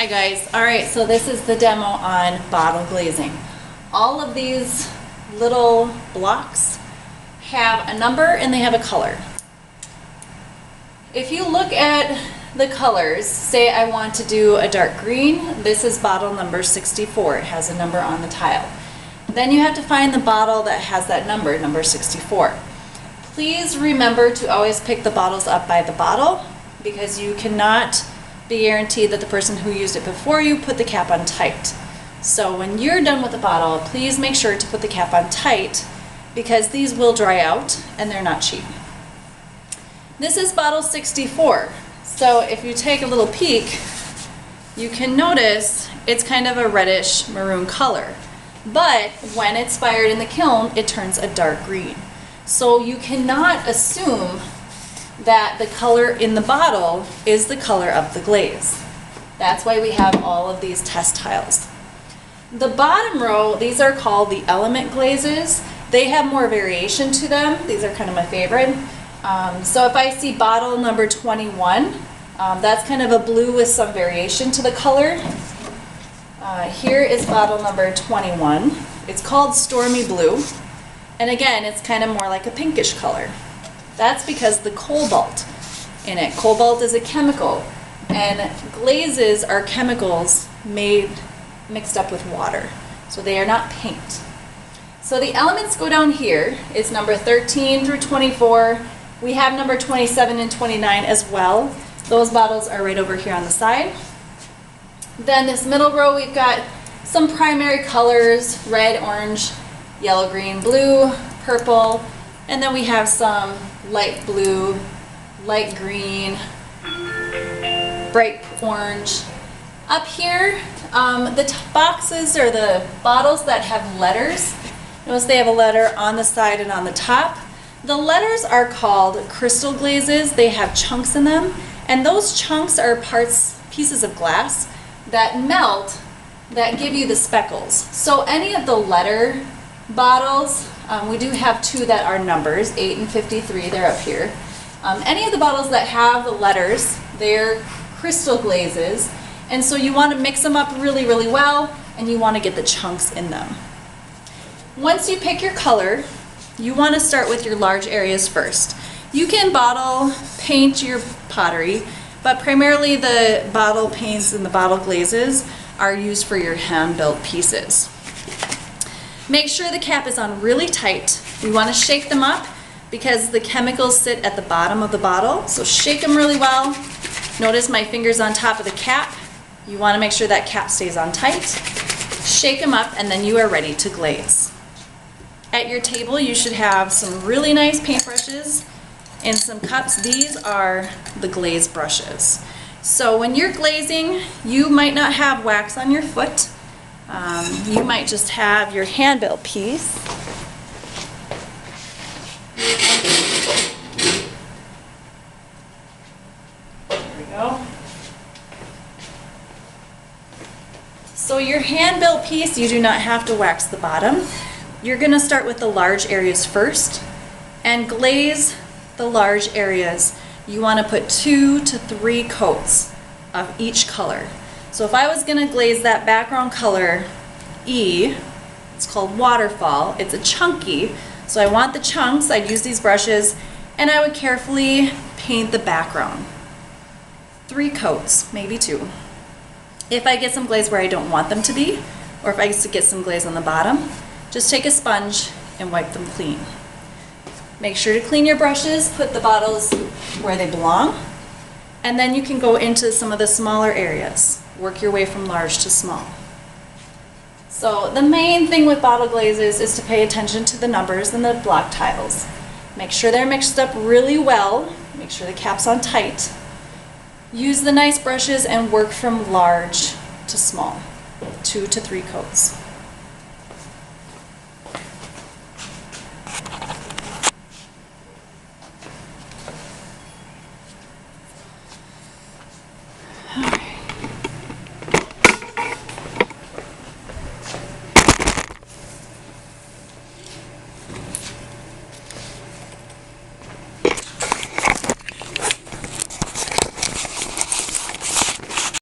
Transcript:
Hi guys. Alright, so this is the demo on bottle glazing. All of these little blocks have a number and they have a color. If you look at the colors, say I want to do a dark green, this is bottle number 64. It has a number on the tile. Then you have to find the bottle that has that number, number 64. Please remember to always pick the bottles up by the bottle, because you cannot be guaranteed that the person who used it before you put the cap on tight. So when you're done with the bottle, please make sure to put the cap on tight, because these will dry out and they're not cheap. This is bottle 64. So if you take a little peek, you can notice it's kind of a reddish maroon color. But when it's fired in the kiln, it turns a dark green. So you cannot assume that the color in the bottle is the color of the glaze. That's why we have all of these test tiles. The bottom row, these are called the element glazes. They have more variation to them. These are kind of my favorite. So if I see bottle number 21, that's kind of a blue with some variation to the color. Here is bottle number 21. It's called Stormy Blue. And again, it's kind of more like a pinkish color. That's because the cobalt in it. Cobalt is a chemical, and glazes are chemicals mixed up with water. So they are not paint. So the elements go down here. It's number 13 through 24. We have number 27 and 29 as well. Those bottles are right over here on the side. Then this middle row, we've got some primary colors: red, orange, yellow, green, blue, purple, and then we have some light blue, light green, bright orange. Up here, the boxes or the bottles that have letters, notice they have a letter on the side and on the top. The letters are called crystal glazes. They have chunks in them, and those chunks are pieces of glass that melt, that give you the speckles. So any of the letter bottles, we do have two that are numbers, 8 and 53, they're up here. Any of the bottles that have the letters, they're crystal glazes, and so you want to mix them up really, really well, and you want to get the chunks in them. Once you pick your color, you want to start with your large areas first. You can bottle paint your pottery, but primarily the bottle paints and the bottle glazes are used for your hand-built pieces. Make sure the cap is on really tight. We want to shake them up because the chemicals sit at the bottom of the bottle. So shake them really well. Notice my fingers on top of the cap. You want to make sure that cap stays on tight. Shake them up, and then you are ready to glaze. At your table, you should have some really nice paintbrushes and some cups. These are the glaze brushes. So when you're glazing, you might not have wax on your foot. You might just have your hand-built piece. There we go. So your hand-built piece, you do not have to wax the bottom. You're going to start with the large areas first and glaze the large areas. You want to put 2 to 3 coats of each color. So if I was going to glaze that background color E, it's called Waterfall. It's a chunky, so I want the chunks. I'd use these brushes, and I would carefully paint the background. 3 coats, maybe 2. If I get some glaze where I don't want them to be, or if I get some glaze on the bottom, just take a sponge and wipe them clean. Make sure to clean your brushes, put the bottles where they belong, and then you can go into some of the smaller areas. Work your way from large to small. So the main thing with bottle glazes is to pay attention to the numbers and the block tiles. Make sure they're mixed up really well. Make sure the cap's on tight. Use the nice brushes and work from large to small, 2 to 3 coats.